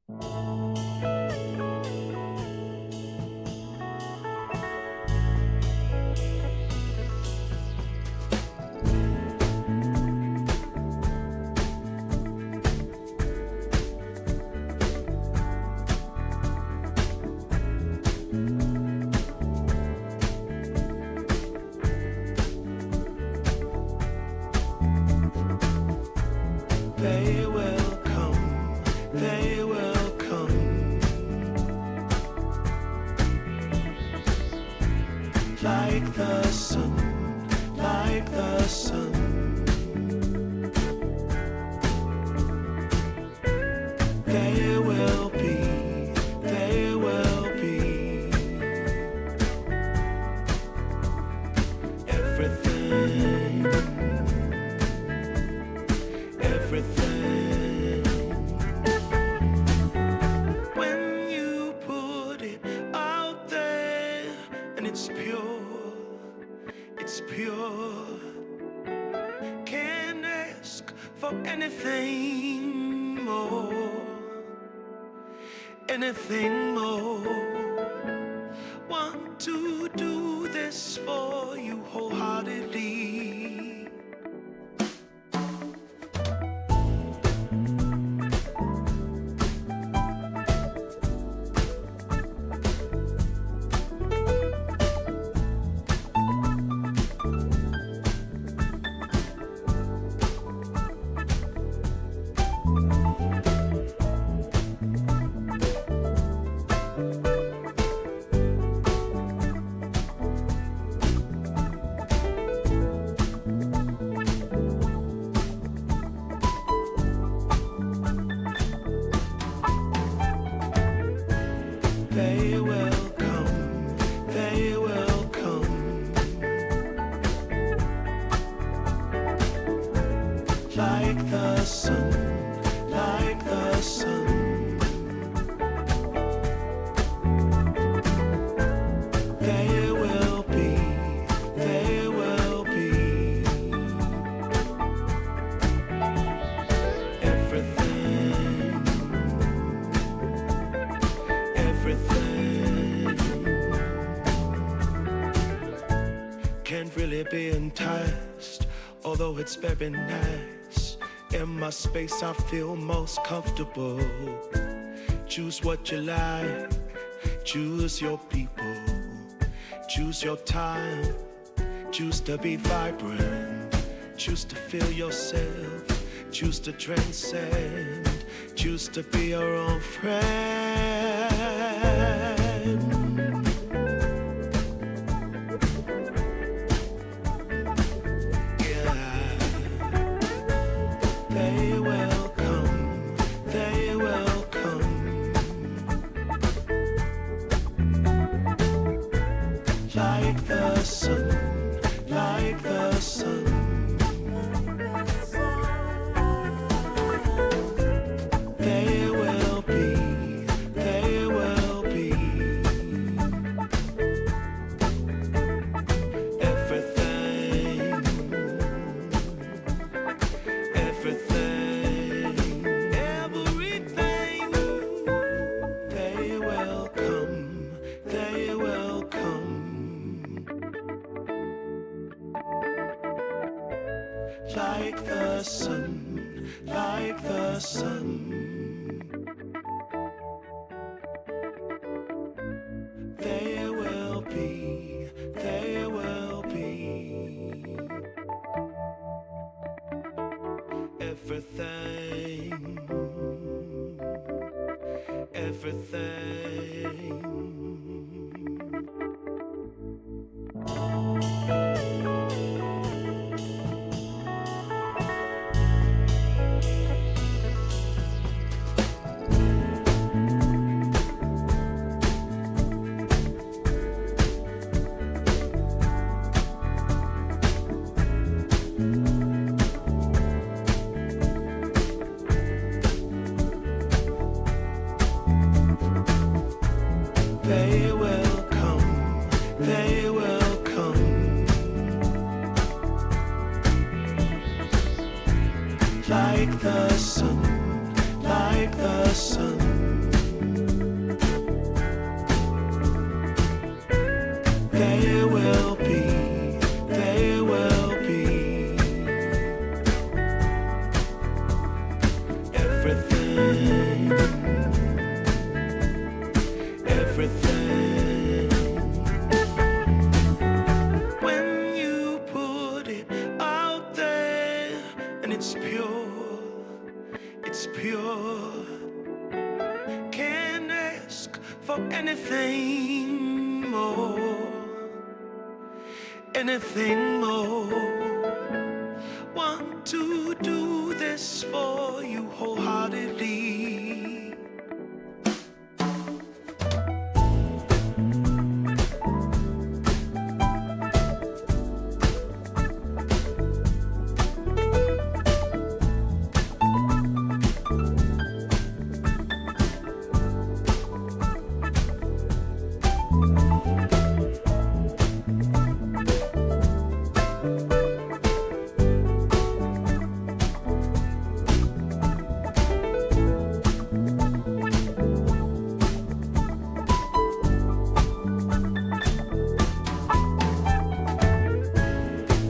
They will come, they will come, like the sun, like the sun. They will be, they will be everything, everything. When you put it out there and it's pure, it's pure. Can't ask for anything more, anything more. Want to do this for you wholeheartedly. They will come, they will come, like the sun, like the sun. They will be, they will be everything, everything. Can't really be enticed, although it's very nice. In my space I feel most comfortable. Choose what you like, choose your people, choose your time, choose to be vibrant, choose to feel yourself, choose to transcend, choose to be your own friend. They will come, they will come, like the sun, like the sun. They will be, they will be everything, everything, everything. They will come, they will come, like the sun, like the sun. They will be, they will be everything, everything. They will come, they will come, like the sun, like the sun. everything, everything. When you put it out there and it's pure, it's pure. Can't ask for anything more, anything more. Want to do this for you wholeheartedly.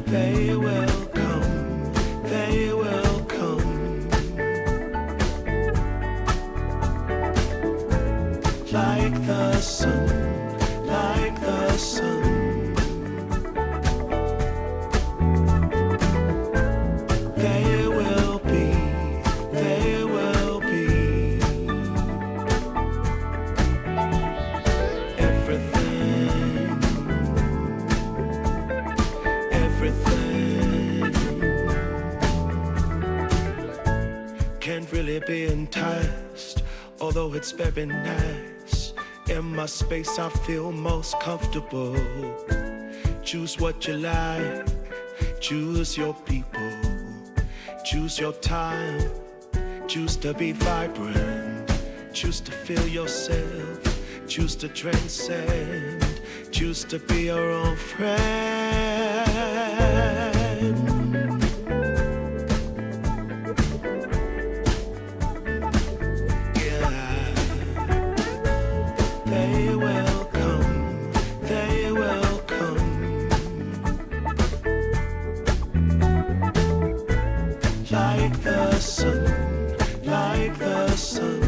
They will come, they will come, like the sun, like the sun. They will be, they will be everything, everything. Can't really be enticed, although it's very nice. In my space I feel most comfortable. Choose what you like, choose your people, choose your time, choose to be vibrant, choose to feel yourself, choose to transcend, choose to be your own friend. They will come, they will come, like the sun, like the sun.